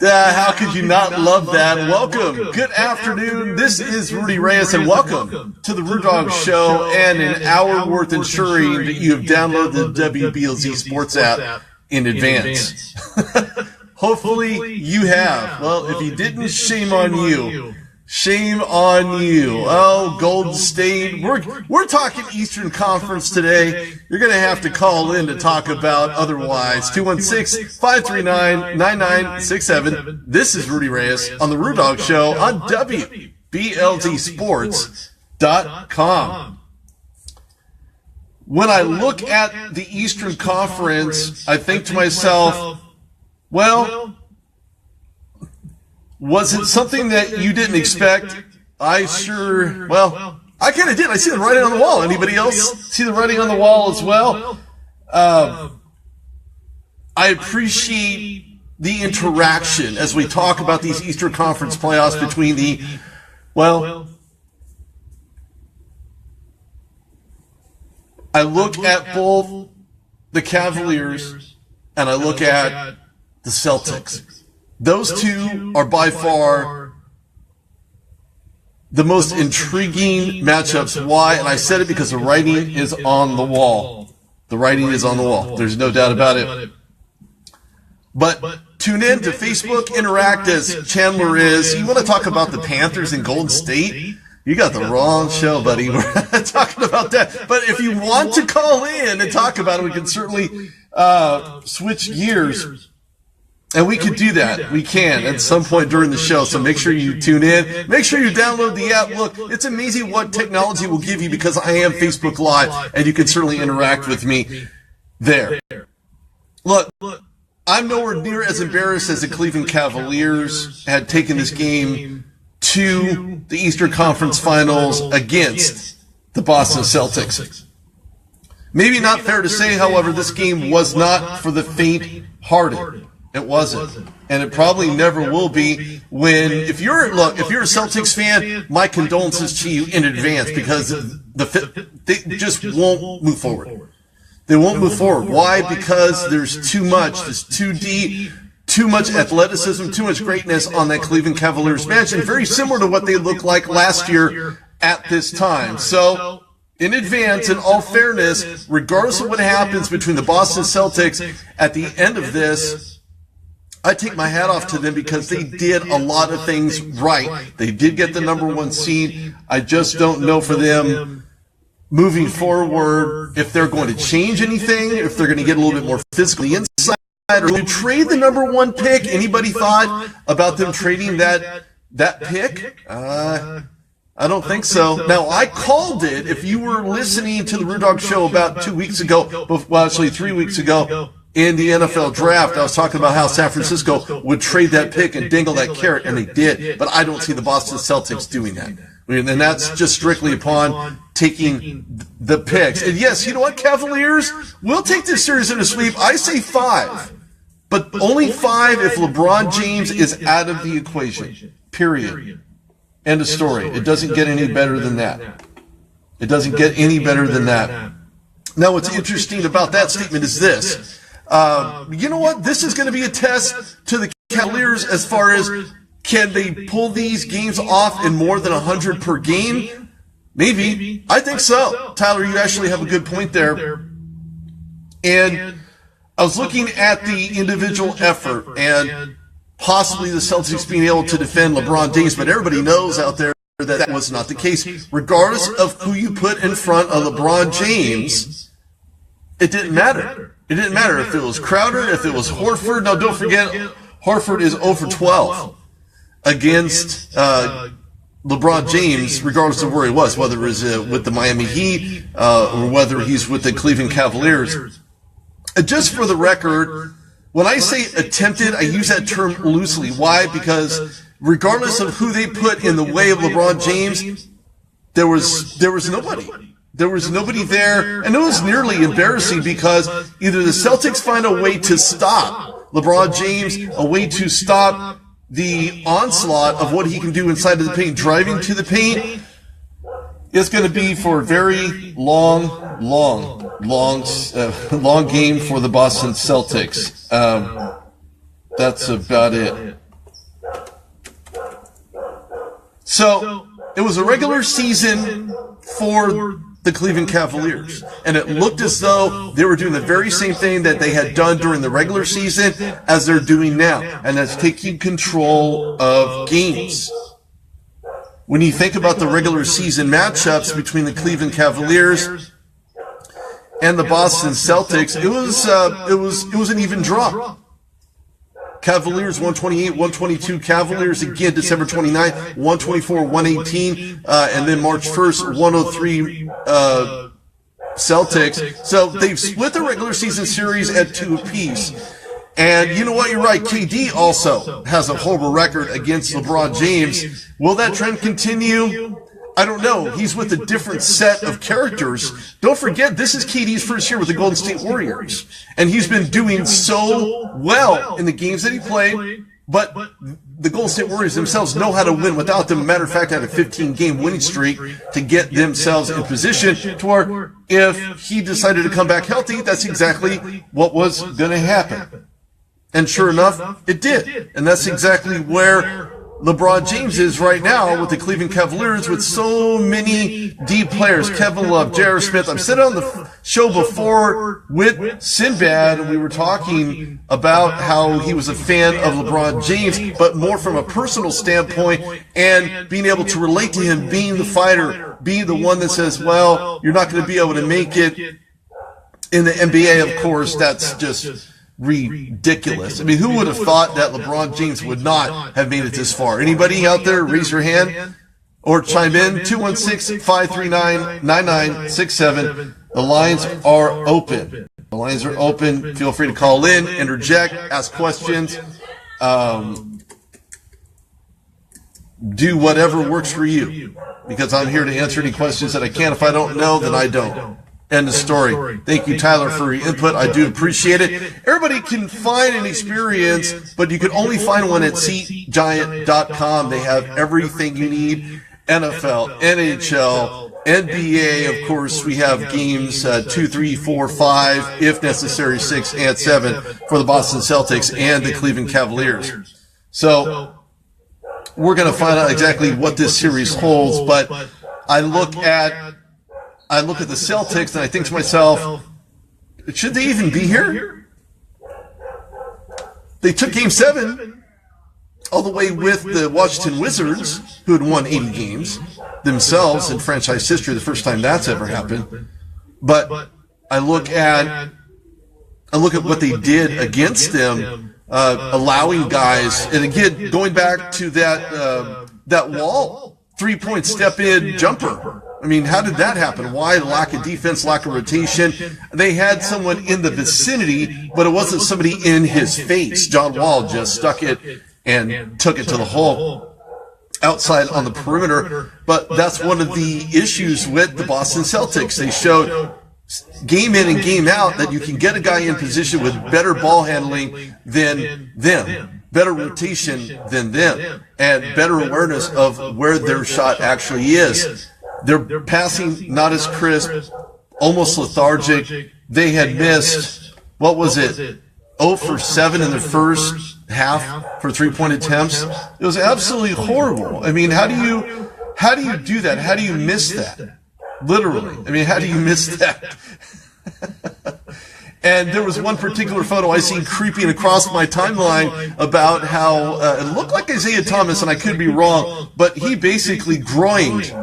How could you not love that? Welcome. Good afternoon. This is Rudy Reyes, and welcome to the Rude Dog Show and an hour worth ensuring that you have downloaded the WBLZ Sports app in advance. Hopefully you have. Well, if you didn't, shame on you. Shame on you. Oh, Golden State. We're talking Eastern Conference today. You're going to have to call in to talk about otherwise. 216-539-9967. This is Rudy Reyes on the Rude Dog Show on WBLZSports.com. When I look at the Eastern Conference, I think to myself, well, was it something that you didn't expect? I kind of did. I see the writing on the wall. Anybody else see the writing on the wall as well? I appreciate the interaction as we talk about these Eastern Conference playoffs between I look at both the Cavaliers and I look at the Celtics. Those two are by far the most intriguing matchups. Why? And I said it because the writing is on the wall. The writing is on the wall. There's no doubt about it. But tune in to Facebook, interact as Chandler is. You want to talk about the Panthers and Golden State? You got the wrong show, buddy. We're not talking about that. But if you want to call in and talk about it, we can certainly switch gears. And we could do that. We can at some point during the show. So make sure you tune in. Make sure you download the app. Look, it's amazing what technology will give you because I am Facebook Live, and you can certainly interact with me there. Look, I'm nowhere near as embarrassed as the Cleveland Cavaliers had taken this game to the Eastern Conference Finals against the Boston Celtics. Maybe not fair to say, however, this game was not for the faint-hearted. It wasn't, and it probably never will be. If you're a Celtics fan, my condolences to you in advance because they just won't move forward. They won't move forward. Why? Because there's too much. There's too deep, too much athleticism, too much greatness on that Cleveland Cavaliers bench, and very similar to what they looked like last year at this time. So, in advance, in all fairness, regardless of what happens between the Boston Celtics at the end of this, I take my hat off to them because they did a lot of things right. They did get the number one seed. I just don't know for them moving forward if they're going to change anything, if they're going to get a little bit more physically inside, or to trade the number one pick. Anybody thought about them trading that pick? I don't think so. Now, I called it. If you were listening to the Rude Dog Show about 2 weeks ago, well, actually 3 weeks ago, in the NFL draft, I was talking about how San Francisco would trade that pick and dangle that carrot, and they did. But I don't see the Boston Celtics doing that. And that's just strictly upon taking the picks. And yes, you know what, Cavaliers? We'll take this series in a sweep. I say 5. But only 5 if LeBron James is out of the equation. Period. End of story. It doesn't get any better than that. It doesn't get any better than that. Now, what's interesting about that statement is this. You know what? This is going to be a test to the Cavaliers as far as can they pull these games off in more than 100 per game? Maybe. I think so. Tyler, you actually have a good point there. And I was looking at the individual effort and possibly the Celtics being able to defend LeBron James, but everybody knows out there that was not the case. Regardless of who you put in front of LeBron James, it didn't matter. It didn't matter if it was Crowder, if it was Horford. Now, don't forget, Horford is 0 for 12 against LeBron James, regardless of where he was, whether it was with the Miami Heat or whether he's with the Cleveland Cavaliers. Just for the record, when I say attempted, I use that term loosely. Why? Because regardless of who they put in the way of LeBron James, there was nobody. There was nobody there, and it was nearly embarrassing because either the Celtics find a way to stop LeBron James, a way to stop the onslaught of what he can do inside of the paint, driving to the paint. It's going to be for a very long game for the Boston Celtics. That's about it. So it was a regular season for the Cleveland Cavaliers, and it looked as though they were doing the very same thing that they had done during the regular season as they're doing now, and that's taking control of games. When you think about the regular season matchups between the Cleveland Cavaliers and the Boston Celtics, it was an even draw. Cavaliers 128-122. Cavaliers again December 29th, 124-118, and then March 1st, 103 Celtics. So they've split the regular season series at 2 apiece. And you know what? You're right. KD also has a horrible record against LeBron James. Will that trend continue? I don't know. He's with a different set of characters. Don't forget, this is KD's first year with the Golden State Warriors. And he's been doing so well in the games that he played. But the Golden State Warriors themselves know how to win without them. Matter of fact, had a 15-game winning streak to get themselves in position to where if he decided to come back healthy, that's exactly what was going to happen. And sure enough, it did. And that's exactly where LeBron James is right now with the Cleveland Cavaliers with so many deep players. Kevin Love, J.R. Smith. I've said on the show before with Sinbad, and we were talking about how he was a fan of LeBron James, but more from a personal standpoint and being able to relate to him, being the fighter, being the one that says, well, you're not going to be able to make it in the NBA, of course. That's just ridiculous. I mean, who would have thought that LeBron James would not have made it this far? Anybody out there, raise your hand or chime in. 216-539-9967. The lines are open. The lines are open. Feel free to call in, interject, ask questions. Do whatever works for you, because I'm here to answer any questions that I can. If I don't know, then I don't. End of story. Thank you, Tyler, for your input. I do appreciate it. Everybody can find an experience, but you can only find one at SeatGiant.com. They have everything you need. NFL, NHL, NBA, of course. We have games 2, 3, 4, 5, if necessary, 6 and 7 for the Boston Celtics and the Cleveland Cavaliers. So we're going to find out exactly what this series holds, but I look at the Celtics and I think to myself, should they even be here? They took Game 7 all the way with the Washington Wizards, who had won 80 games themselves in franchise history, the first time that's ever happened. But I look at what they did against them, allowing guys, and again, going back to that wall, 3-point step-in jumper. I mean, how did that happen? Why? Lack of defense, lack of rotation. They had someone in the vicinity, but it wasn't somebody in his face. John Wall just stuck it and took it to the hole outside on the perimeter. But that's one of the issues with the Boston Celtics. They showed game in and game out that you can get a guy in position with better ball handling than them, better rotation than them, and better awareness of where their shot actually is. They're passing not as crisp, almost lethargic. They had missed, what was it, 0 for 7 in the first half for 3-point attempts. It was absolutely horrible. I mean, how do you do that? How do you miss that? Literally. I mean, how do you miss that? And there was one particular photo I seen creeping across my timeline about how it looked like Isaiah Thomas, and I could be wrong, but he basically groined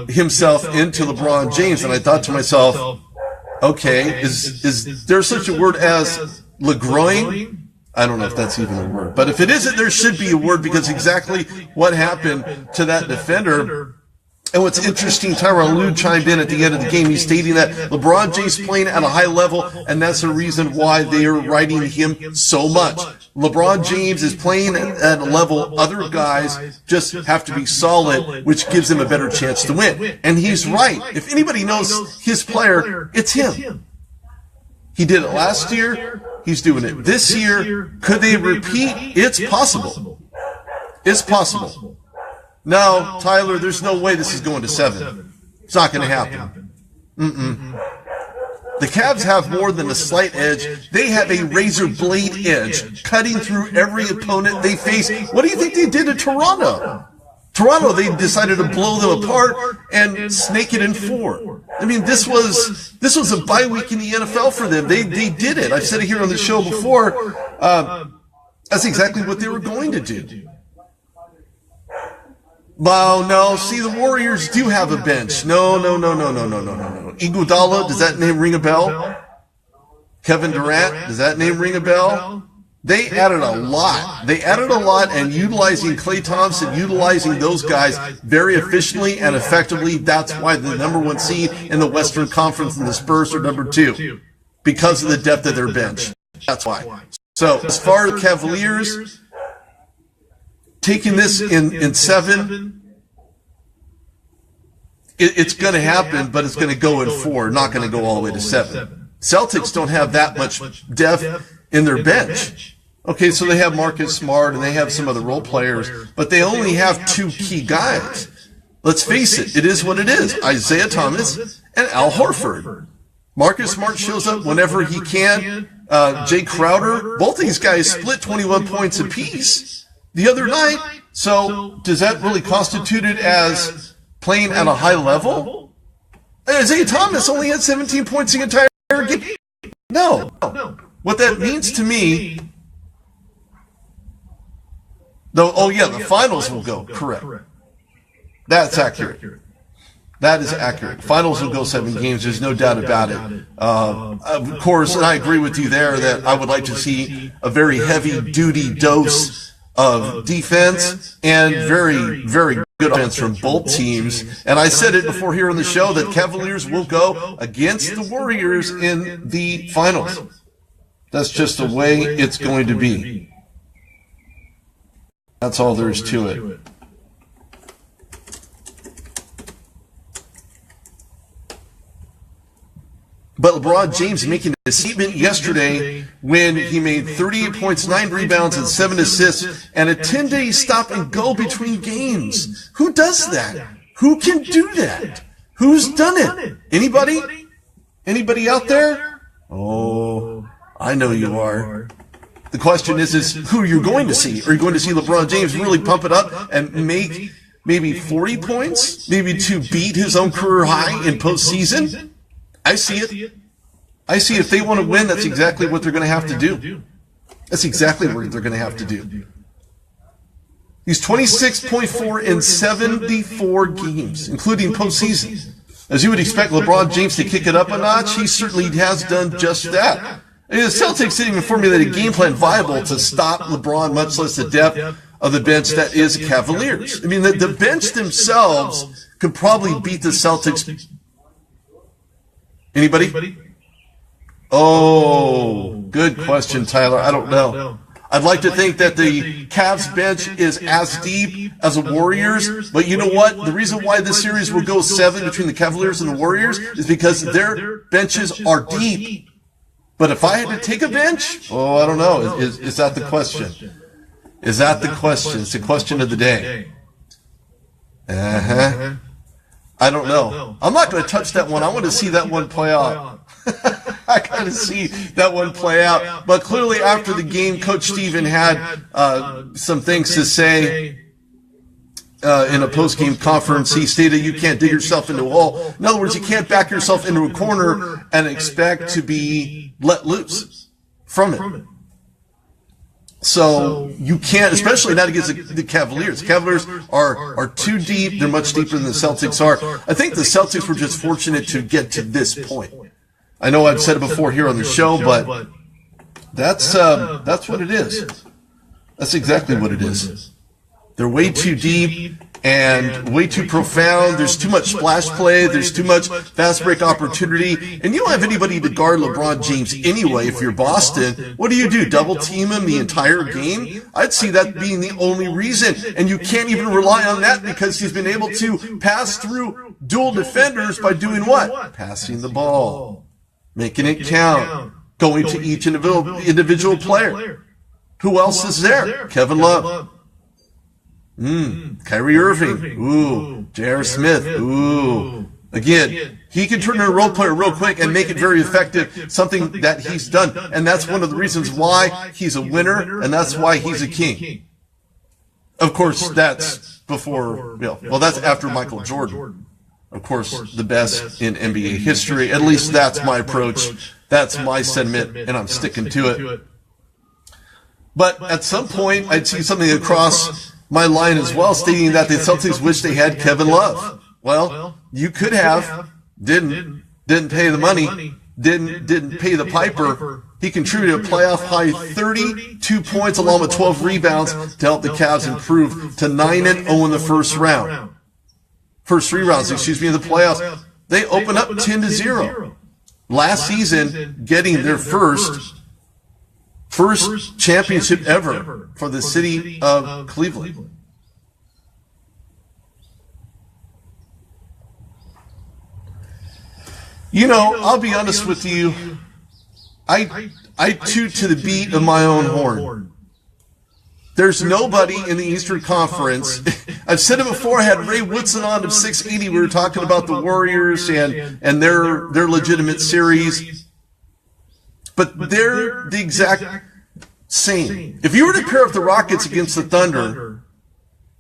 himself into LeBron James, and I thought to myself, okay, is there such a word as LeGroin? I don't know if that's even a word, but if it isn't, there should be a word, because exactly what happened to that defender. And what's interesting, Tyronn Lue chimed in at the end of the game. He's stating that LeBron James playing at a high level, and that's the reason why they are writing him so much. LeBron James is playing at a level other guys just have to be solid, which gives them a better chance to win. And he's right. If anybody knows his player, it's him. He did it last year. He's doing it this year. Could they repeat? It's possible. It's possible. No, Tyler, there's no way this is going to 7. It's not going to happen. The Cavs have more than a slight edge. They have a razor blade edge, cutting through every opponent they face. What do you think they did to Toronto? Toronto, they decided to blow them apart and snake it in 4. I mean, this was a bye week in the NFL for them. They did it. I've said it here on the show before. That's exactly what they were going to do. Well, no, see, the Warriors do have a bench. No. Iguodala, does that name ring a bell? Kevin Durant, does that name ring a bell? They added a lot. And utilizing Klay Thompson, utilizing those guys very efficiently and effectively. That's why the number 1 seed in the Western Conference and the Spurs are number 2. Because of the depth of their bench. That's why. So, as far as the Cavaliers, taking this in 7, it's going to happen, but it's going to go in 4, not going to go all the way to 7. Celtics don't have that much depth in their bench. Okay, so they have Marcus Smart and they have some other role players, but they only have 2 key guys. Let's face it, it is what it is. Isaiah Thomas and Al Horford. Marcus Smart shows up whenever he can. Jay Crowder, both these guys split 21 points apiece the other night. So does that really constitute it as playing at a high level? Isaiah Thomas only had 17 points the entire game. No. What that means to me... the finals will go. Correct. That's accurate. That is accurate. Finals will go 7 games. There's no doubt about it. Of course, and I agree with you there that I would like to see a very heavy-duty dose of defense and very, very good offense from both teams. And I said it before here on the show that Cavaliers will go against the Warriors in the finals. That's just the way it's going to be. That's all there is to it. But LeBron James making a statement yesterday when he made 38 points, 9 rebounds, and 7 assists, and a 10-day stop and go between games. Who does that? Who can do that? Who's done it? Anybody? Anybody out there? Oh, I know you are. The question is who you're going to see. Are you going to see LeBron James really pump it up and make maybe 40 points? Maybe to beat his own career high in postseason? I see it. I see if they want to win, that's exactly what they're going to have to do. That's exactly what they're going to have to do. He's 26.4 in 74 games, including postseason. As you would expect LeBron James to kick it up a notch, he certainly has done just that. And the Celtics didn't even formulate a game plan viable to stop LeBron, much less the depth of the bench that is Cavaliers. I mean, the bench themselves could probably beat the Celtics. Anybody? Oh, good question, Tyler. I don't know. I'd like to think that the Cavs bench is as deep as the Warriors, but you know what? The reason why this series will go 7 between the Cavaliers and the Warriors is because their benches are deep. But if I had to take a bench, I don't know. Is that the question? Is that the question? It's the question of the day. I don't know. I'm not going to touch that one. I want to see that one play out. I got to see that one play out. But clearly after the game, Coach Steven had some things to say in a post-game conference. He stated you can't dig yourself into a hole. In other words, you can't back yourself into a corner and expect to be let loose from it. So you can't, especially not against the Cavaliers. The Cavaliers are too deep. They're much deeper than the Celtics are. I think the Celtics were just fortunate to get to this point. I know I've said it before here on the show, but that's what it is. That's exactly what it is. They're way too deep and way too profound. There's too much splash play. There's too much fast break opportunity. And you don't have anybody to guard LeBron James anyway if you're Boston. What do? Double team him the entire game? I'd see that being the only reason. And you can't even rely on that because he's been able to pass through dual defenders by doing what? Passing the ball. Making it count. Going to each individual player. Who else is there? Kevin Love. Kyrie Irving. Ooh. J.R. Smith. Ooh. Again, he can turn into a role player real quick and make it very effective, something that he's done. And that's one of the reasons why he's a winner, and that's why he's a king. Of course, that's before, well, that's after Michael Jordan. Of course, the best in NBA history. At least that's my approach. That's my sentiment, and I'm sticking to it. But at some point, I'd see something across my line as well, stating that the Celtics wish they had Kevin Love. Well, you could have, didn't pay the money, didn't pay the piper. He contributed a playoff-high 32 points along with 12 rebounds to help the Cavs improve to 9-0 in the first round. First 3 rounds, in the playoffs. They opened up 10-0. Last season, getting their first championship ever for the city of Cleveland. You know, I'll be honest with you. I toot to the beat of my own horn. There's nobody in the Eastern Conference. I've said it before. I had Ray Woodson on of 680. We were talking about the Warriors and their legitimate series. But they're the exact same. If you were to pair up the Rockets against the Thunder,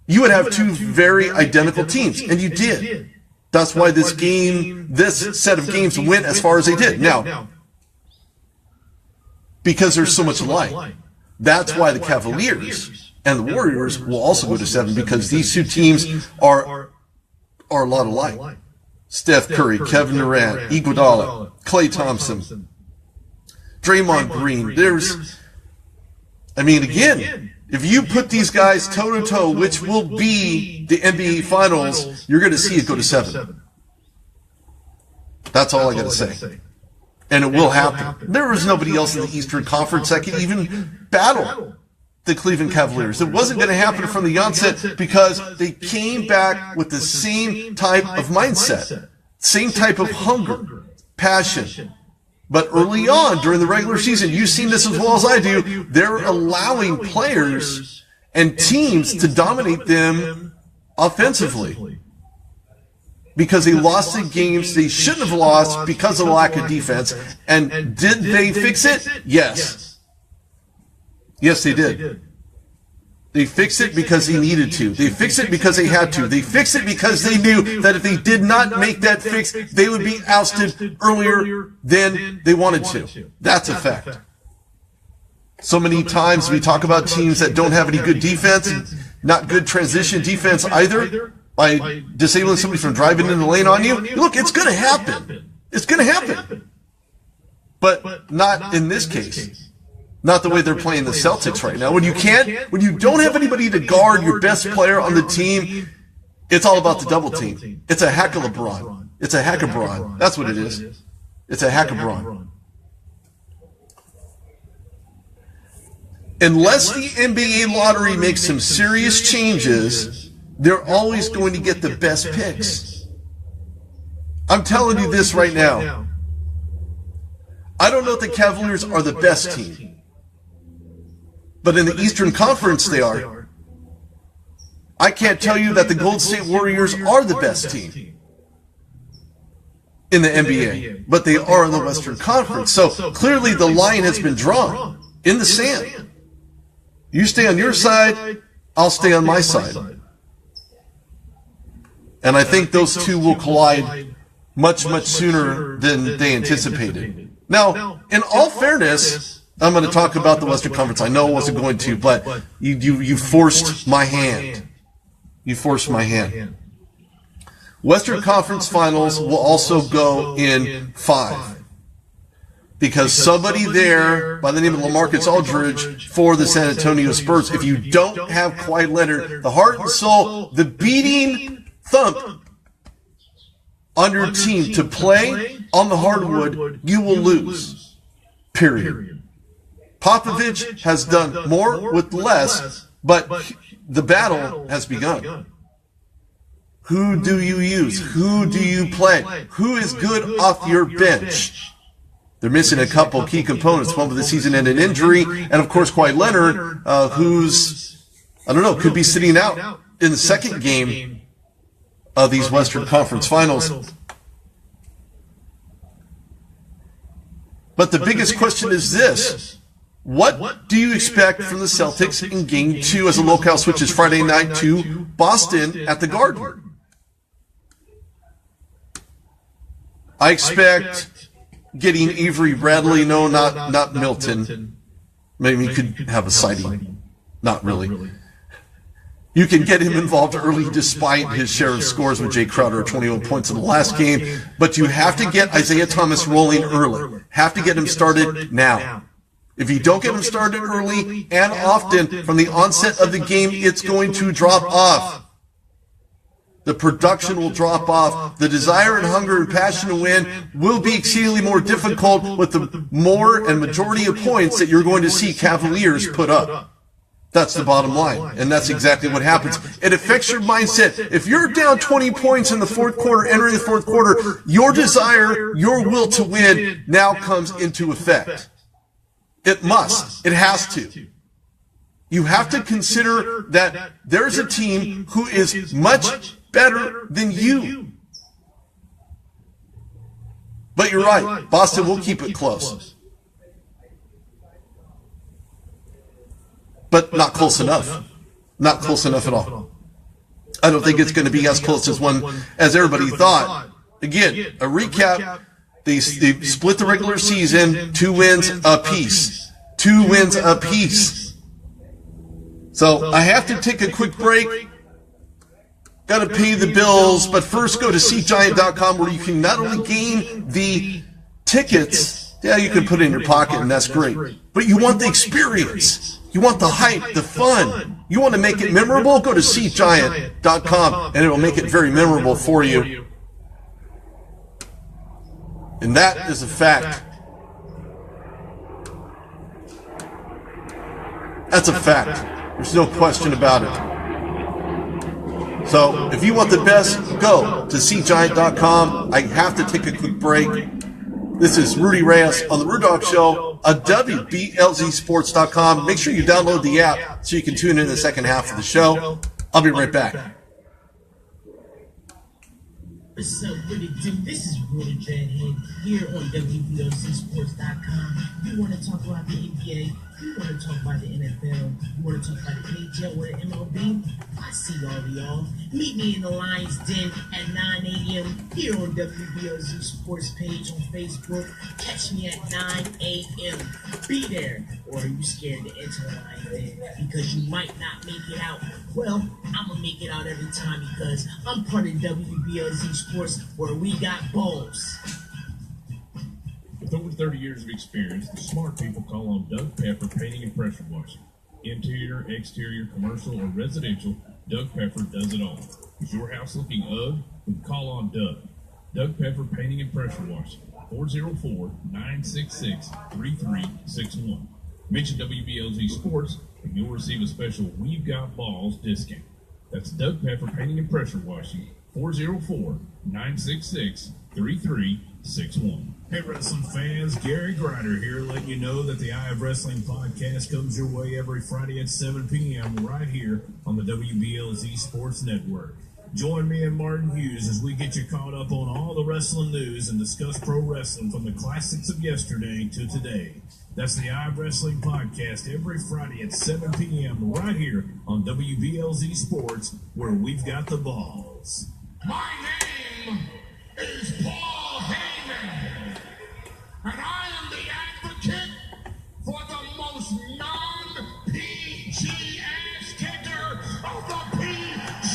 you would have 2 very identical teams. And you did. That's why this set of games went as far as they did. Now, because there's so much alike. That's why the Cavaliers and the Warriors will also go to 7, because these 2 teams are a lot alike. Steph Curry, Kevin Durant, Iguodala, Klay Thompson, Draymond Green. Again, if you put these guys toe-to-toe, which will be the NBA Finals, you're going to see it go to 7. That's all I got to say. And it will happen. There was nobody else in the Eastern Conference that could even battle the Cleveland Cavaliers. It wasn't going to happen from the onset because they came back with the same type of mindset, same type of hunger, passion. But early on, during the regular season, you've seen this as well as I do, they're allowing players and teams to dominate them offensively. Because they lost the games they shouldn't have lost because of the lack of defense. And did they fix it? Yes. Yes, they did. They fixed it because they needed to. They fixed it because they had to. They fixed it because they knew that if they did not make that fix, they would be ousted earlier than they wanted to. That's a fact. So many times we talk about teams that don't have any good defense, not good transition defense either, by disabling somebody from driving in the lane on you. Look, it's going to happen. It's going to happen. But not in this case. Not the way they're playing the Celtics right now. When you don't have anybody to guard your best player on the team, it's all about the double team. It's a hack of LeBron. It's a hack of Braun. That's what it is. It's a hack of Braun. Unless the NBA lottery makes some serious changes, they're always going to get the best picks. I'm telling you this right now. I don't know if the Cavaliers are the best team, but in the Eastern Conference they are. I can't tell you that the Golden State Warriors are the best team in the NBA, but they are in the Western Conference. So clearly the line has been drawn in the sand. You stay on your side, I'll stay on my side. And I think those two will collide much, much sooner than they anticipated. Now, in all fairness, I'm going to talk about the Western Conference. I know I wasn't going to, but you forced my hand. You forced my hand. Western Conference Finals will also go in 5. Because somebody there by the name of LaMarcus Aldridge for the San Antonio Spurs, if you don't have Kawhi Leonard, the heart and soul, the beating thump on your team to play on the hardwood, you will lose. Period. Popovich has done more with less, but the battle has begun. Who do you use? Who do you play? Who is good off your bench? They're missing a couple key components, one with the season-ending injury, and of course Kawhi Leonard, who's, I don't know, could be sitting out in the second game of these Western Conference Finals. But the biggest question is this: What do you expect from the Celtics in Game 2 as the locale switches Friday night to Boston at the Garden? I expect getting Avery Bradley. No, not Milton. Maybe he could have a sighting. Not really. You can get him involved early despite his share of scores with Jay Crowder at 21 points in the last game. But you have to get Isaiah Thomas rolling early. Have to get him started now. If you don't get him started early and often from the onset of the game, it's going to drop off. The production will drop off. The desire and hunger and passion to win will be exceedingly more difficult with the more and majority of points that you're going to see Cavaliers put up. That's the bottom line, and that's exactly what happens. It affects your mindset. If you're down 20 points in the fourth quarter, entering the fourth quarter, your desire, your will to win now comes into effect. It must. It has to. You have to consider that there's a team who is much better than you. But you're right. Boston will keep it close. But not close enough. Not close enough at all. I don't think it's going to be as close as everybody thought. Again, a recap. They split the regular season, 2 wins apiece. 2 wins apiece. So I have to take a quick break. Got to pay the bills, but first go to SeatGiant.com where you can not only gain the tickets, yeah, you can put it in your pocket and that's great, but you want the experience. You want the hype, the fun. You want to make it memorable? Go to SeatGiant.com and it'll make it very memorable for you. And that is a fact. That's a fact. There's no question about it. So if you want the best, go to SeatGiant.com. I have to take a quick break. This is Rudy Reyes on the Rude Dog Show at WBLZSports.com. Make sure you download the app so you can tune in the second half of the show. I'll be right back. What's up, what it do? This is Rudy Reyes here on WBLZSports.com. You want to talk about the NBA? You want to talk about the NFL? You want to talk about the NHL or the MLB? I see all of y'all. Meet me in the Lions Den at 9 a.m. here on WBLZ Sports page on Facebook. Catch me at 9 a.m. Be there. Or are you scared to enter the Lions Den because you might not make it out? Well, I'm going to make it out every time because I'm part of WBLZ Sports where we got balls. With over 30 years of experience, the smart people call on Doug Pepper Painting and Pressure Washing. Interior, exterior, commercial, or residential, Doug Pepper does it all. Is your house looking ugly? Then call on Doug. Doug Pepper Painting and Pressure Washing, 404-966-3361. Mention WBLZ Sports and you'll receive a special We've Got Balls discount. That's Doug Pepper Painting and Pressure Washing, 404-966-3361. Hey, wrestling fans, Gary Grider here, letting you know that the Eye of Wrestling podcast comes your way every Friday at 7 p.m. right here on the WBLZ Sports Network. Join me and Martin Hughes as we get you caught up on all the wrestling news and discuss pro wrestling from the classics of yesterday to today. That's the Eye of Wrestling podcast every Friday at 7 p.m. right here on WBLZ Sports, where we've got the balls. My name is Paul Heyman, and I am the advocate for the most non-PG ass kicker of the PG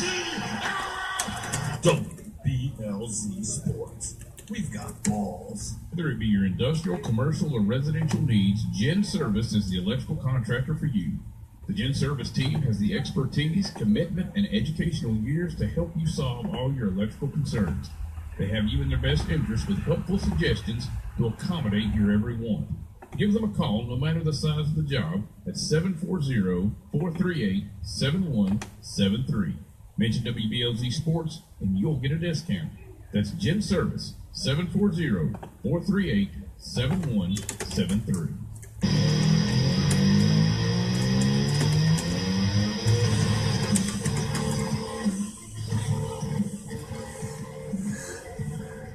era. WBLZ Sports. We've got balls. Whether it be your industrial, commercial, or residential needs, Gen Service is the electrical contractor for you. The Gen Service team has the expertise, commitment, and educational years to help you solve all your electrical concerns. They have you in their best interest with helpful suggestions to accommodate your every want. Give them a call, no matter the size of the job, at 740-438-7173. Mention WBLZ Sports, and you'll get a discount. That's Gen Service, 740-438-7173.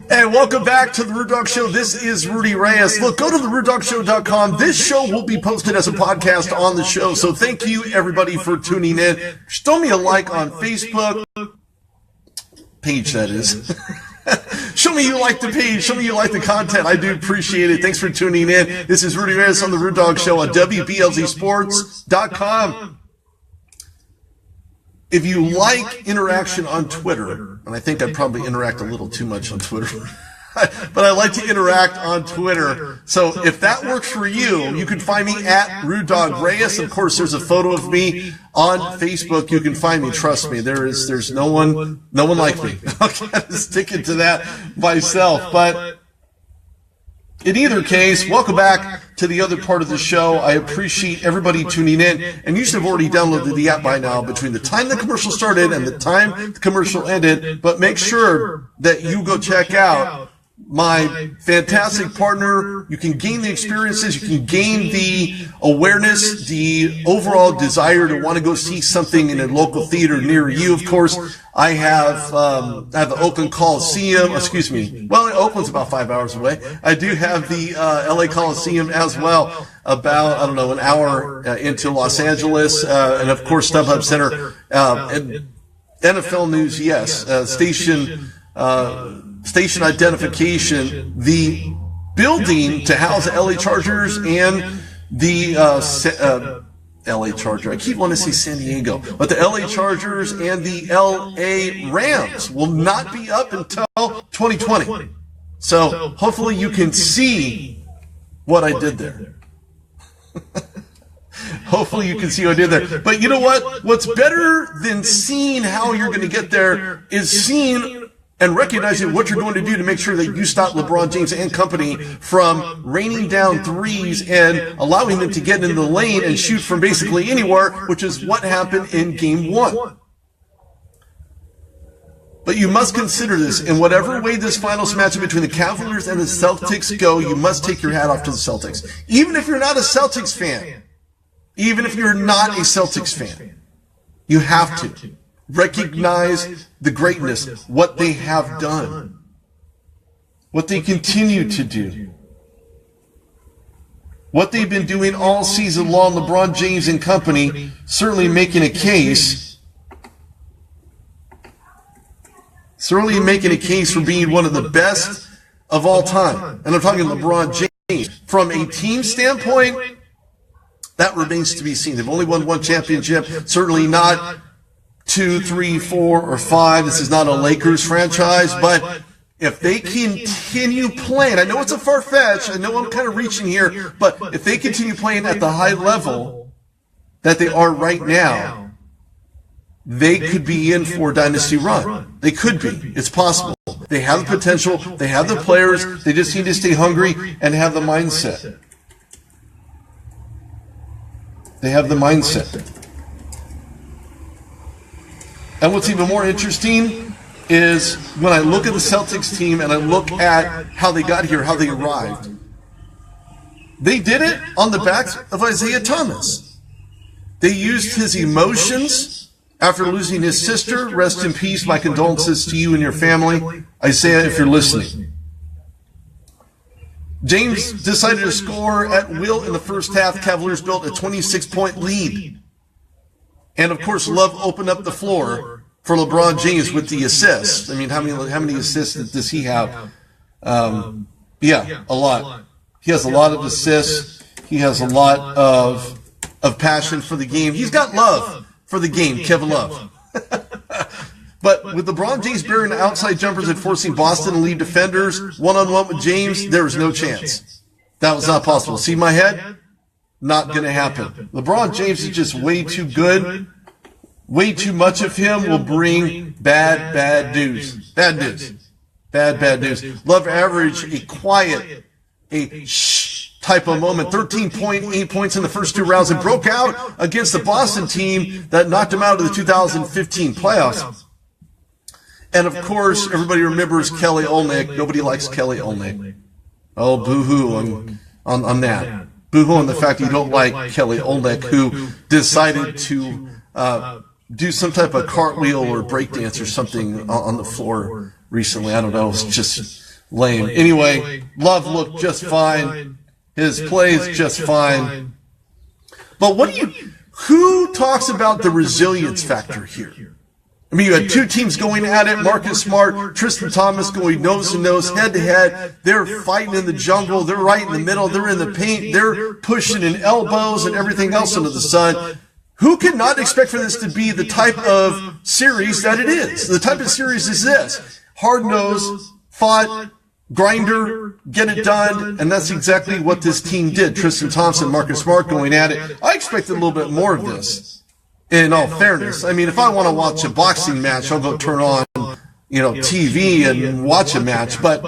And And welcome back to the Rude Dog Show. This is Rudy Reyes. Look, go to TheRudeDogShow.com. This show will be posted as a podcast on the show. So thank you, everybody, for tuning in. Just throw me a like on Facebook. Page, that is. Show me you like the page. Show me you like the content. I do appreciate it. Thanks for tuning in. This is Rudy Reyes on the Rude Dog Show on WBLZSports.com. If you like interaction on Twitter, and I think I probably interact a little too much on Twitter, but I like to interact on Twitter. So if that works for you, you can find me at Rude Dog Reyes. Of course, there's a photo of me on Facebook. You can find me. Trust me, there's no one like me. Okay, I'm sticking to that myself. But in either case, welcome back to the other part of the show. I appreciate everybody tuning in, and you should have already downloaded the app by now between the time the commercial started and the time the commercial ended. But make sure that you go check out my fantastic partner. You can gain the experiences, you can gain the awareness, the overall desire to want to go see something in a local theater near you. Of course, I have the Oakland Coliseum, excuse me. Well, Oakland's about 5 hours away. I do have the LA Coliseum as well, about, I don't know, an hour into Los Angeles, and of course, StubHub Center, and NFL news, yes, station identification, the building to house the LA Chargers and the LA Charger. I keep wanting to say San Diego, but the LA Chargers and the LA Rams will not be up until 2020. So hopefully you can see what I did there. Hopefully you can see what I did there. But you know what? What's better than seeing how you're going to get there is seeing and recognizing what you're going to do to make sure that you stop LeBron James and company from raining down threes and allowing them to get in the lane and shoot from basically anywhere, which is what happened in Game 1. But you must consider this. In whatever way this finals matchup between the Cavaliers and the Celtics go, you must take your hat off to the Celtics. Even if you're not a Celtics fan, even if you're not a Celtics fan, you have to recognize the greatness, what they have done, what they continue to do, what they've been doing all season long. LeBron James and company certainly making a case, for being one of the best of all time. And I'm talking LeBron James. From a team standpoint, that remains to be seen. They've only won one championship, certainly not 2, 3, 4, or 5. This is not a Lakers franchise, but if they continue playing, I know it's a far-fetched, I know I'm kind of reaching here, but if they continue playing at the high level that they are right now, they could be in for a dynasty run. They could be. It's possible. They have the potential, they have the players, they just need to stay hungry and have the mindset. They have the mindset. And what's even more interesting is when I look at the Celtics team and I look at how they got here, how they arrived. They did it on the backs of Isaiah Thomas. They used his emotions after losing his sister. Rest in peace. My condolences to you and your family. Isaiah, if you're listening. James decided to score at will in the first half. Cavaliers built a 26-point lead. And, of course, Love opened up the floor for LeBron James with the assists. I mean, how many assists does he have? Yeah, a lot. He has a lot of assists. He has a lot of passion for the game. He's got love for the game, Kevin Love. But with LeBron James bearing outside jumpers and forcing Boston to leave defenders one-on-one with James, there was no chance. That was not possible. See my head? Not going to happen. LeBron James is just way too good. Way too much of him will bring bad news. Bad news. Love averaged a quiet, a shh type of moment. 13.8 points in the first 2 rounds and broke out against the Boston team that knocked him out of the 2015 playoffs. And of course, everybody remembers Kelly Olynyk. Nobody likes Kelly Olynyk. Oh, boo-hoo on that. Boo-hoo on the fact you don't like Kelly Olynyk, who decided to do some type of cartwheel or breakdance or something on the floor recently. I don't know. It's just lame. Anyway, Love looked just fine. His plays just fine. But who talks about the resilience factor here? I mean, you had two teams going at it, Marcus Smart, Tristan Thomas going nose to nose, head to head. They're fighting in the jungle. They're right in the middle. They're in the paint. They're pushing in elbows and everything else under the sun. Who could not expect for this to be the type of series that it is? The type of series is this. Hard-nosed, fought, grinder, get it done, and that's exactly what this team did. Tristan Thompson, Marcus Smart going at it. I expected a little bit more of this. In all fairness, I mean, if I want to watch a boxing match, I'll go turn on, TV and watch a match. But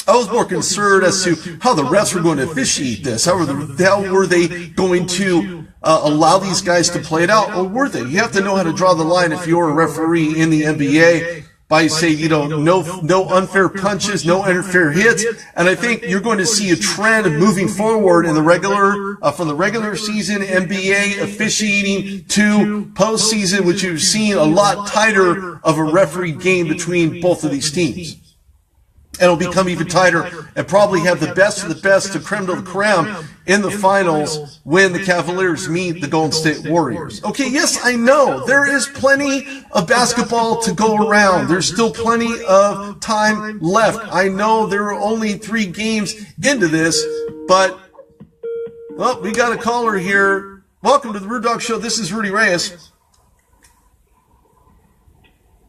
I was more concerned as to how the refs were going to officiate this. How were they going to allow these guys to play it out, or were they? You have to know how to draw the line if you're a referee in the NBA. By saying, no unfair punches, no unfair hits. And I think you're going to see a trend moving forward in the from the regular season NBA officiating to postseason, which you've seen a lot tighter of a referee game between both of these teams. And it'll become even tighter and probably have the best of the best to creme de la creme in the finals when the Cavaliers meet the Golden State Warriors. Okay, yes, I know. There is plenty of basketball to go around. There's still plenty of time left. I know there are only 3 games into this, but, well, we got a caller here. Welcome to the Rude Dog Show. This is Rudy Reyes.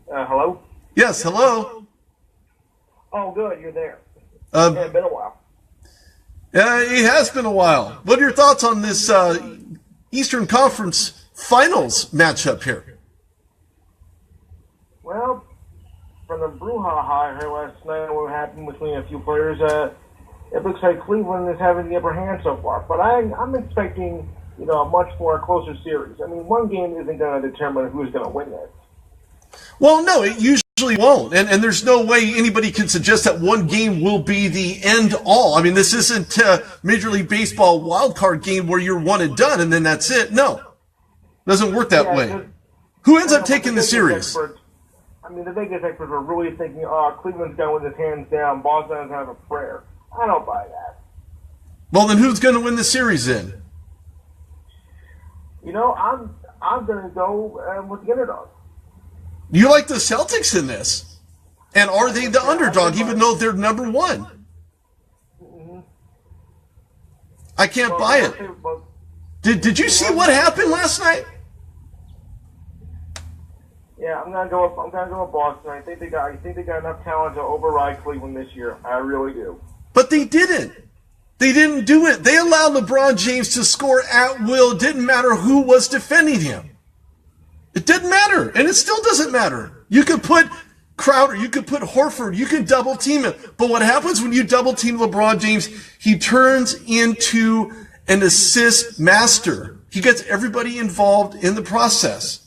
Hello? Yes, hello. Oh, good. You're there. It's been a while. It has been a while. What are your thoughts on this Eastern Conference Finals matchup here? Well, from the brouhaha I heard last night, what happened between a few players, it looks like Cleveland is having the upper hand so far. But I'm expecting, a much more closer series. I mean, one game isn't going to determine who's going to win this. Well, no, it usually won't. And there's no way anybody can suggest that one game will be the end all. I mean, this isn't a Major League Baseball wild card game where you're one and done and then that's it. No. It doesn't work that way. Who ends up taking the series? The Vegas experts were really thinking, Cleveland's going to win this hands down. Boston doesn't have a prayer. I don't buy that. Well, then who's going to win the series then? I'm going to go with the underdog. You like the Celtics in this? And are they the underdog, even though they're number 1? I can't buy it. Did you see what happened last night? Yeah, I'm gonna go with Boston. I think they got enough talent to override Cleveland this year. I really do. But they didn't. They didn't do it. They allowed LeBron James to score at will. It didn't matter who was defending him. It didn't matter, and it still doesn't matter. You could put Crowder, you could put Horford, you could double team him. But what happens when you double team LeBron James? He turns into an assist master. He gets everybody involved in the process.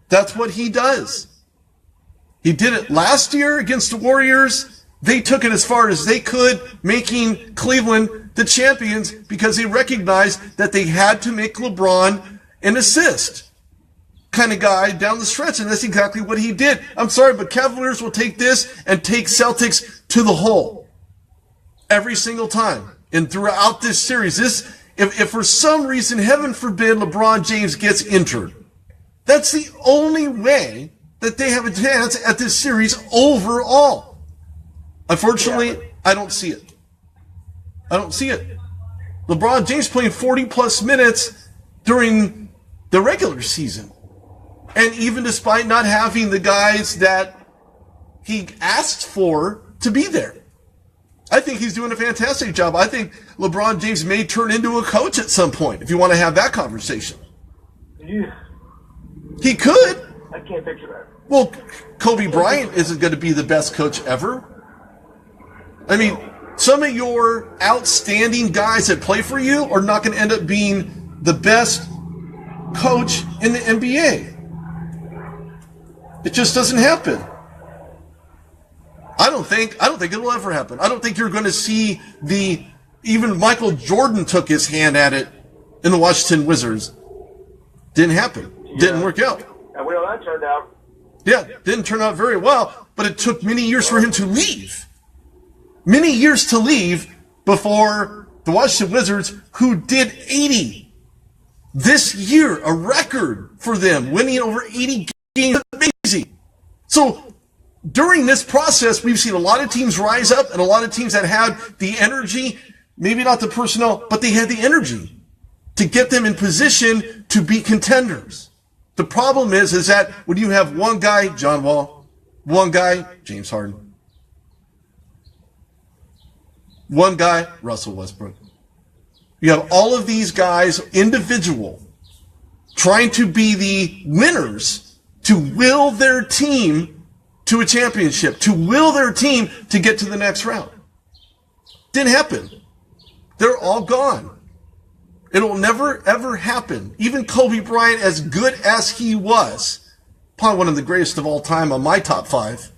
That's what he does. He did it last year against the Warriors. They took it as far as they could, making Cleveland the champions because they recognized that they had to make LeBron an assist kind of guy down the stretch, and that's exactly what he did. I'm sorry, but Cavaliers will take this and take Celtics to the hole every single time. And throughout this series, if for some reason, heaven forbid, LeBron James gets injured, that's the only way that they have a chance at this series overall. Unfortunately, I don't see it. I don't see it. LeBron James playing 40-plus minutes during the regular season. And even despite not having the guys that he asked for to be there. I think he's doing a fantastic job. I think LeBron James may turn into a coach at some point, if you want to have that conversation. Yeah. He could. I can't picture that. Well, Kobe Bryant isn't going to be the best coach ever. I mean, some of your outstanding guys that play for you are not going to end up being the best coach in the NBA. It just doesn't happen. I don't think it'll ever happen. I don't think you're going to see even Michael Jordan took his hand at it in the Washington Wizards. Didn't happen. Yeah. Didn't work out. And we know that turned out. Yeah, didn't turn out very well, but it took many years for him to leave. many years to leave before the Washington Wizards, who did 80 this year, a record for them, winning over 80 games. Amazing. So during this process, we've seen a lot of teams rise up and a lot of teams that had the energy, maybe not the personnel, but they had the energy to get them in position to be contenders. The problem is that when you have one guy, John Wall, one guy, James Harden, one guy, Russell Westbrook, you have all of these guys, individual, trying to be the winners to will their team to a championship, to will their team to get to the next round. Didn't happen. They're all gone. It'll never, ever happen. Even Kobe Bryant, as good as he was, probably one of the greatest of all time on my top 5,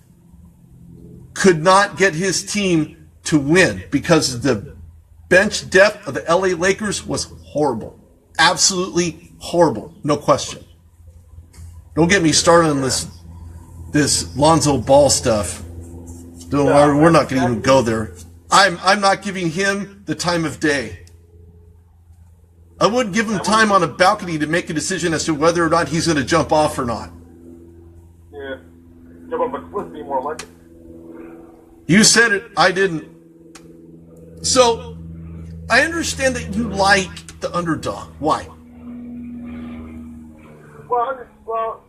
could not get his team to win because the bench depth of the LA Lakers was horrible. Absolutely horrible. No question. Don't get me started on this Lonzo Ball stuff. We're not going to even go there. I'm not giving him the time of day. I wouldn't give him time on a balcony to make a decision as to whether or not he's going to jump off or not. Yeah. Jump off a cliff would be more like it. You said it. I didn't. So, I understand that you like the underdog. Why? Well,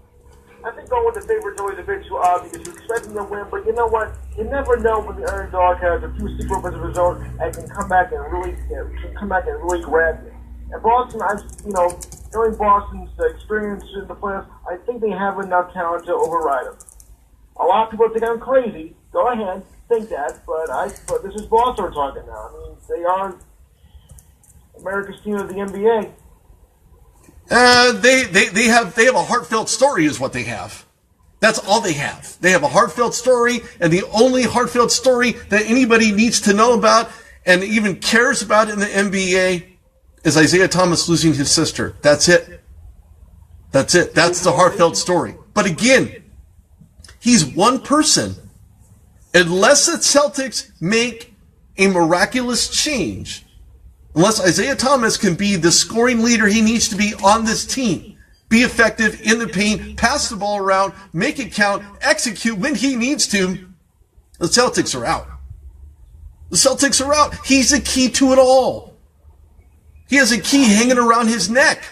I think going with the favorite's always a bit too obvious. You expect them to win, but you know what? You never know when the underdog has a few secrets of his own and can come back and really grab you. And Boston, knowing Boston's experience in the playoffs, I think they have enough talent to override them. A lot of people think I'm crazy. Go ahead, think that, but this is Boston we're talking now. I mean, they are America's team of the NBA. They have a heartfelt story is what they have. That's all they have. They have a heartfelt story, and the only heartfelt story that anybody needs to know about and even cares about in the NBA is Isaiah Thomas losing his sister. That's it. That's it. That's the heartfelt story. But again, he's one person. Unless the Celtics make a miraculous change, unless Isaiah Thomas can be the scoring leader he needs to be on this team, be effective in the paint, pass the ball around, make it count, execute when he needs to, the Celtics are out. The Celtics are out. He's the key to it all. He has a key hanging around his neck.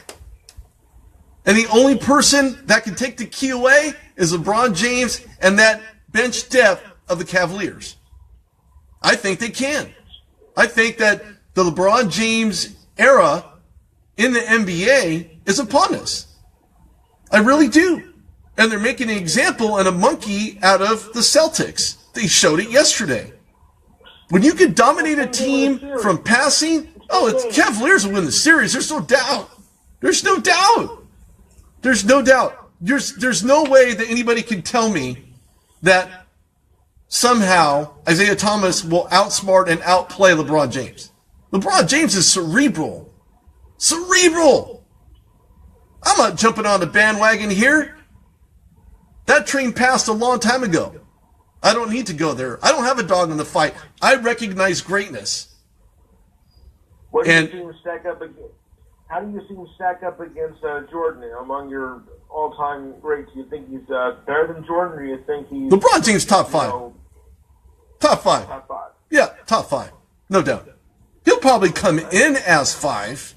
And the only person that can take the key away is LeBron James and that bench depth of the Cavaliers. I think they can. I think that the LeBron James era in the NBA is upon us. I really do. And they're making an example and a monkey out of the Celtics. They showed it yesterday. When you can dominate a team from passing, it's Cavaliers will win the series. There's no doubt. There's no doubt. There's no doubt. There's no way that anybody can tell me that somehow Isaiah Thomas will outsmart and outplay LeBron James. LeBron James is cerebral. Cerebral. I'm not jumping on the bandwagon here. That train passed a long time ago. I don't need to go there. I don't have a dog in the fight. I recognize greatness. What do you see him stack up against? How do you see him stack up against Jordan among your all-time greats? Do you think he's better than Jordan, or do you think he's LeBron James top 5? Top 5. Top 5. Yeah, top 5. No doubt. He'll probably come in as 5,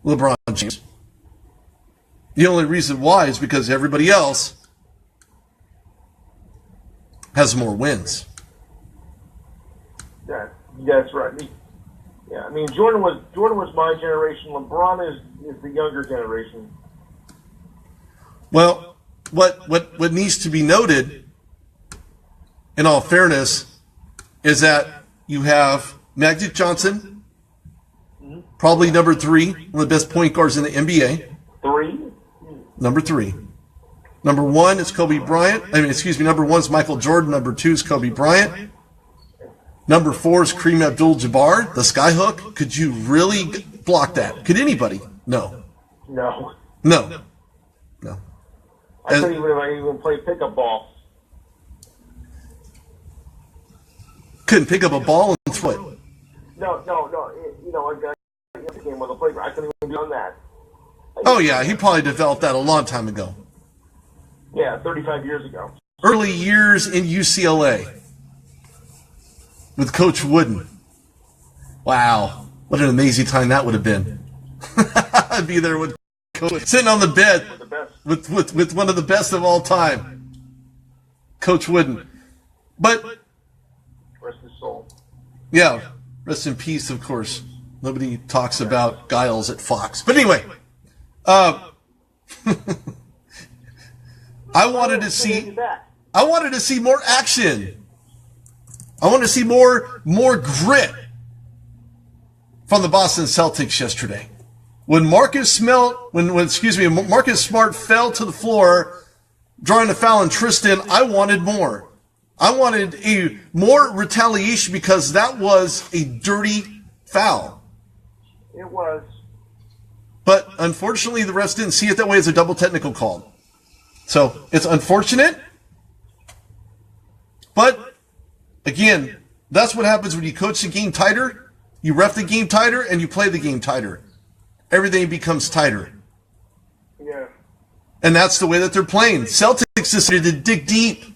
LeBron James. The only reason why is because everybody else has more wins. Yeah, that's right. Yeah, I mean Jordan was my generation. LeBron is the younger generation. Well, what needs to be noted, in all fairness, is that you have Magic Johnson, probably number 3, one of the best point guards in the NBA. 3? Number 3. Number 1 is Kobe Bryant. Number 1 is Michael Jordan. Number 2 is Kobe Bryant. Number 4 is Kareem Abdul-Jabbar, the skyhook. Could you really block that? Could anybody? No. No. I couldn't even play pickup ball. Couldn't pick up a ball and throw it. No. You know, a guy game on the playground. I couldn't even do that. Oh, yeah, he probably developed that a long time ago. Yeah, 35 years ago. Early years in UCLA with Coach Wooden. Wow, what an amazing time that would have been. I'd be there with Coach, sitting on the bed with one of the best of all time, Coach Wooden. But, Rest his soul. yeah, rest in peace, of course. Nobody talks about Giles at Fox. But anyway, I wanted to see more action. I want to see more grit from the Boston Celtics yesterday. When Marcus Smart fell to the floor, drawing a foul on Tristan, I wanted more. I wanted more retaliation because that was a dirty foul. It was. But unfortunately, the refs didn't see it that way as a double technical call. So it's unfortunate. But again, that's what happens when you coach the game tighter, you ref the game tighter, and you play the game tighter. Everything becomes tighter. Yeah. And that's the way that they're playing. Celtics decided to dig deep,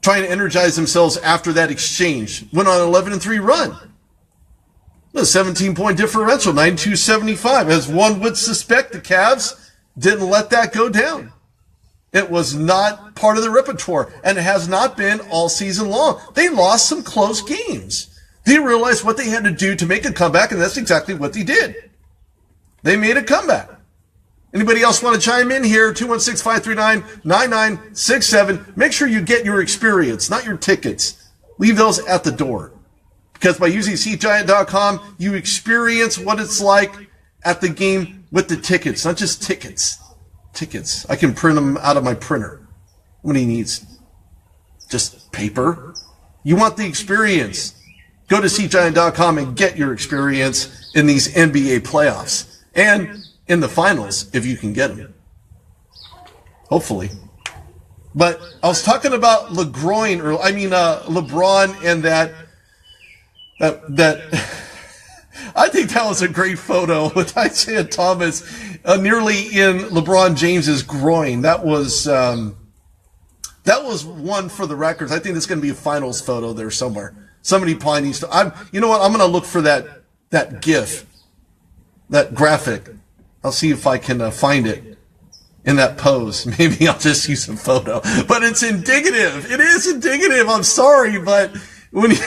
trying to energize themselves after that exchange. Went on an 11-3 run. A 17-point differential, 92-75. As one would suspect, the Cavs didn't let that go down. It was not part of the repertoire, and it has not been all season long. They lost some close games. They realized what they had to do to make a comeback, and that's exactly what they did. They made a comeback. Anybody else want to chime in here? 216-539-9967. Make sure you get your experience, not your tickets. Leave those at the door. Because by using SeatGiant.com, you experience what it's like at the game with the tickets. Not just tickets. Tickets. I can print them out of my printer. What he needs. Just paper. You want the experience. Go to SeatGiant.com and get your experience in these NBA playoffs. And in the finals, if you can get them. Hopefully. But I was talking about LeBron and that I think that was a great photo with Isaiah Thomas nearly in LeBron James's groin. That was one for the records. I think there's going to be a finals photo there somewhere. Somebody probably needs to. You know what? I'm going to look for that GIF, that graphic. I'll see if I can find it in that pose. Maybe I'll just use a photo. But it's indicative. It is indicative. I'm sorry, but when you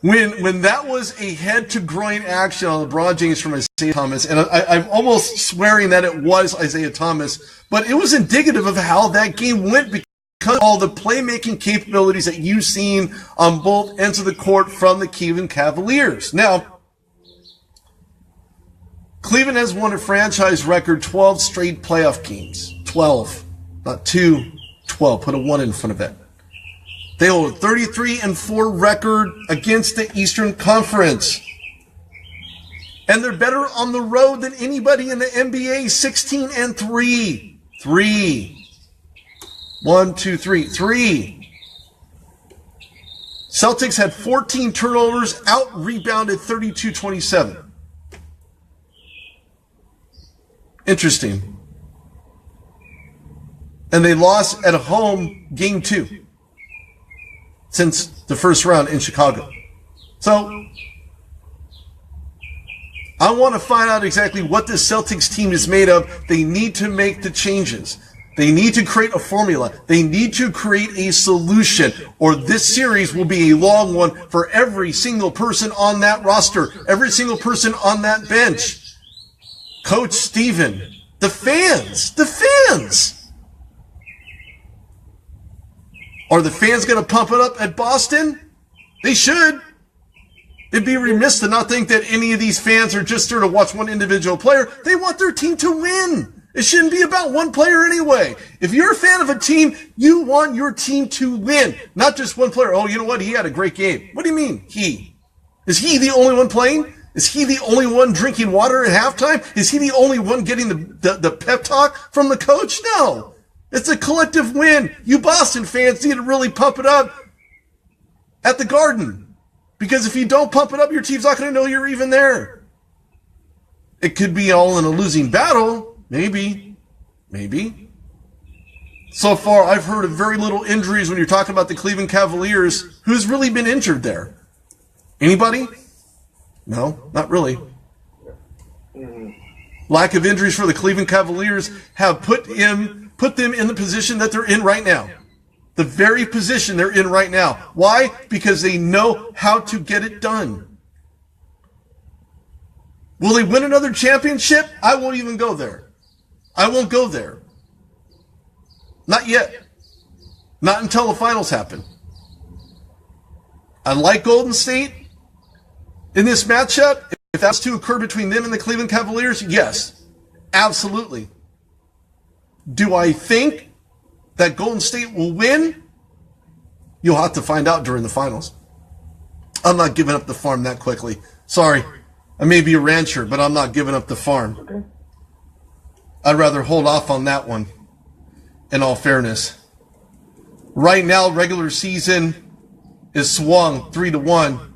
when that was a head-to-groin action on LeBron James from Isaiah Thomas, and I'm almost swearing that it was Isaiah Thomas, but it was indicative of how that game went because of all the playmaking capabilities that you've seen on both ends of the court from the Cleveland Cavaliers. Now, Cleveland has won a franchise record 12 straight playoff games. 12. Not 2, 12. Put a 1 in front of it. They hold a 33-4 record against the Eastern Conference. And they're better on the road than anybody in the NBA. 16-3. 3. 1, 2, 3. 3. Celtics had 14 turnovers, out-rebounded 32-27. Interesting. And they lost at home game 2 since the first round in Chicago. So I want to find out exactly what this Celtics team is made of. They need to make the changes. They need to create a formula. They need to create a solution, or this series will be a long one for every single person on that roster, every single person on that bench. Coach Steven, the fans. Are the fans going to pump it up at Boston? They should. It'd be remiss to not think that any of these fans are just there to watch one individual player. They want their team to win. It shouldn't be about one player anyway. If you're a fan of a team, you want your team to win, not just one player. Oh, you know what? He had a great game. What do you mean, he? Is he the only one playing? Is he the only one drinking water at halftime? Is he the only one getting the pep talk from the coach? No. It's a collective win. You Boston fans need to really pump it up at the Garden. Because if you don't pump it up, your team's not going to know you're even there. It could be all in a losing battle. Maybe. So far, I've heard of very little injuries when you're talking about the Cleveland Cavaliers. Who's really been injured there? Anybody? No, not really. Lack of injuries for the Cleveland Cavaliers have put them in the position that they're in right now. The very position they're in right now. Why? Because they know how to get it done. Will they win another championship? I won't even go there. I won't go there. Not yet. Not until the finals happen. I like Golden State in this matchup. If that's to occur between them and the Cleveland Cavaliers, yes, absolutely. Do I think that Golden State will win? You'll have to find out during the finals. I'm not giving up the farm that quickly. Sorry, I may be a rancher, but I'm not giving up the farm. Okay. I'd rather hold off on that one, in all fairness. Right now, regular season is swung 3-1.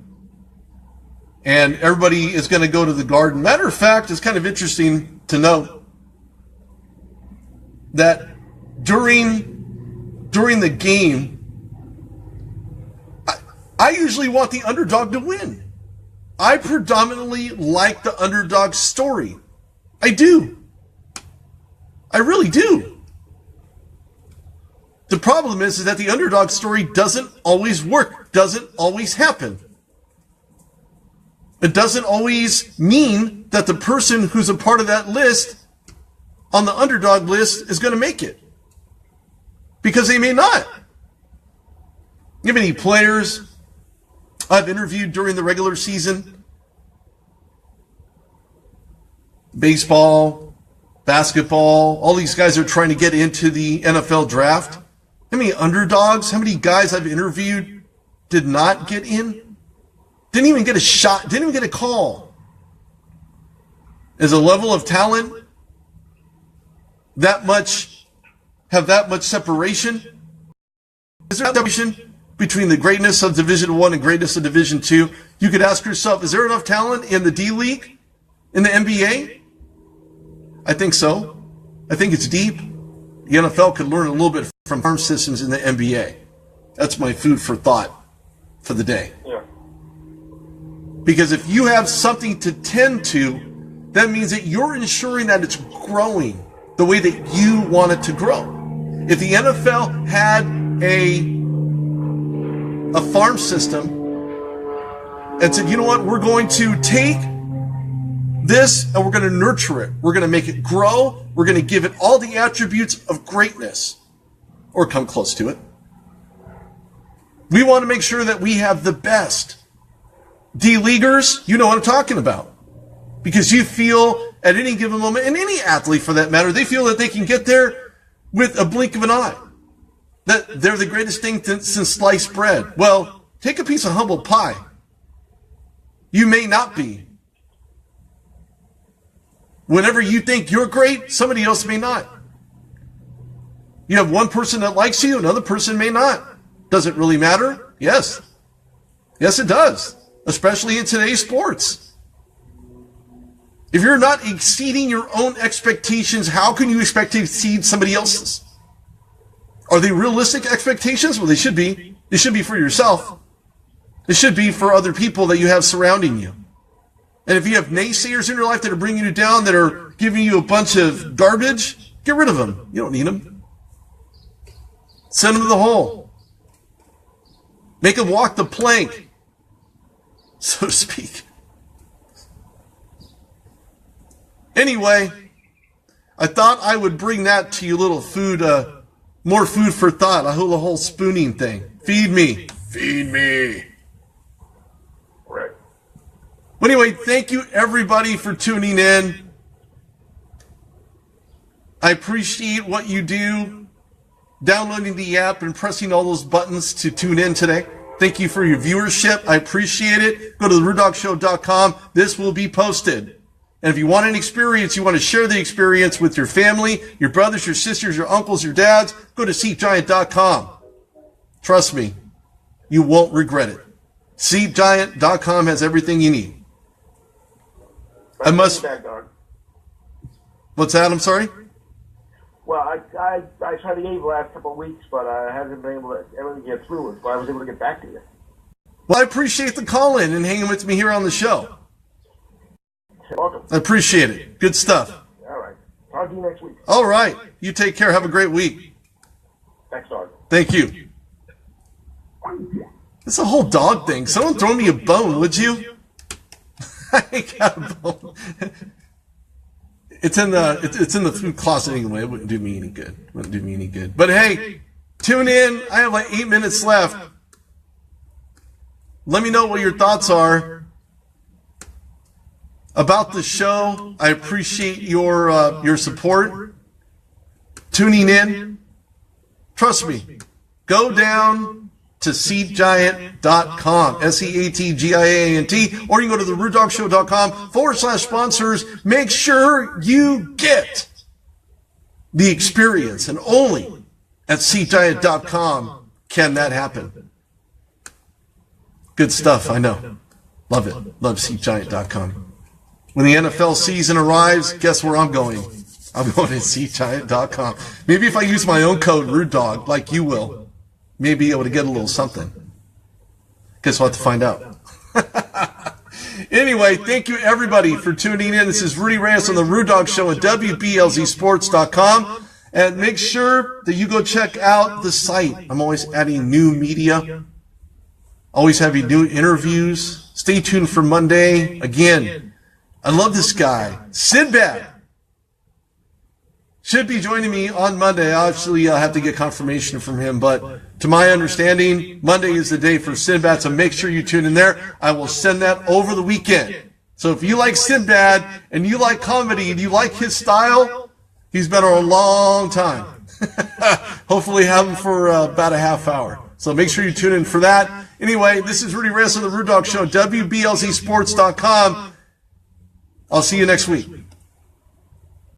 And everybody is going to go to the Garden. Matter of fact, it's kind of interesting to note that during the game, I usually want the underdog to win. I predominantly like the underdog story. I do. I really do. The problem is that the underdog story doesn't always work, doesn't always happen. It doesn't always mean that the person who's a part of that list on the underdog list is going to make it. Because they may not. You have any players I've interviewed during the regular season? Baseball, basketball, all these guys are trying to get into the NFL draft. How many underdogs, how many guys I've interviewed did not get in? Didn't even get a shot, didn't even get a call. Is a level of talent have that much separation? Is there separation between the greatness of Division I and greatness of Division II? You could ask yourself, is there enough talent in the D League, in the NBA? I think so. I think it's deep. The NFL could learn a little bit from farm systems in the NBA. That's my food for thought for the day. Yeah. Because if you have something to tend to, that means that you're ensuring that it's growing the way that you want it to grow. If the NFL had a farm system and said, you know what, we're going to take this and we're going to nurture it. We're going to make it grow. We're going to give it all the attributes of greatness, or come close to it. We want to make sure that we have the best. D-leaguers, you know what I'm talking about. Because you feel at any given moment, and any athlete for that matter, they feel that they can get there with a blink of an eye. That they're the greatest thing since sliced bread. Well, take a piece of humble pie. You may not be. Whenever you think you're great, somebody else may not. You have one person that likes you, another person may not. Does it really matter? Yes. Yes, it does. Especially in today's sports. If you're not exceeding your own expectations, how can you expect to exceed somebody else's? Are they realistic expectations? Well, they should be. They should be for yourself. It should be for other people that you have surrounding you. And if you have naysayers in your life that are bringing you down, that are giving you a bunch of garbage, get rid of them. You don't need them. Send them to the hole. Make them walk the plank, so to speak. Anyway, I thought I would bring that to you, little food, more food for thought, the whole spooning thing. Feed me. Feed me. Right. Well, anyway, thank you everybody for tuning in. I appreciate what you do, downloading the app and pressing all those buttons to tune in today. Thank you for your viewership. I appreciate it. Go to TheRudeDogShow.com. This will be posted. And if you want an experience, you want to share the experience with your family, your brothers, your sisters, your uncles, your dads, go to SeatGiant.com. Trust me, you won't regret it. SeatGiant.com has everything you need. I must. What's that? I'm sorry? Well, I tried to get you the last couple of weeks, but I haven't been able to get through it, so I was able to get back to you. Well, I appreciate the call-in and hanging with me here on the show. You're welcome. I appreciate it. Good stuff. All right. Talk to you next week. All right. You take care. Have a great week. Thanks, dog. Thank you. It's a whole dog thing. Someone throw me a bone, would you? I ain't got a bone. It's in the food closet anyway. It wouldn't do me any good. But hey, tune in. I have like 8 minutes left. Let me know what your thoughts are about the show. I appreciate your support. Tuning in. Trust me. Go down to SeatGiant.com, SeatGiant, or you can go to TheRudeDogShow.com/sponsors. Make sure you get the experience, and only at SeatGiant.com can that happen. Good stuff, I know. Love it. Love SeatGiant.com. When the NFL season arrives, guess where I'm going? I'm going to SeatGiant.com. Maybe if I use my own code, RudeDog, like you will, maybe able to get a little something. Guess we'll have to find out. Anyway, thank you everybody for tuning in. This is Rudy Reyes on the Rude Dog Show at WBLZSports.com. And make sure that you go check out the site. I'm always adding new media. Always having new interviews. Stay tuned for Monday. Again, I love this guy. Sinbad should be joining me on Monday. Obviously, I'll have to get confirmation from him, but to my understanding, Monday is the day for Sinbad, so make sure you tune in there. I will send that over the weekend. So if you like Sinbad and you like comedy and you like his style, he's been on a long time. Hopefully have him for about a half hour. So make sure you tune in for that. Anyway, this is Rudy Reyes on the Rude Dog Show, WBLZSports.com. I'll see you next week.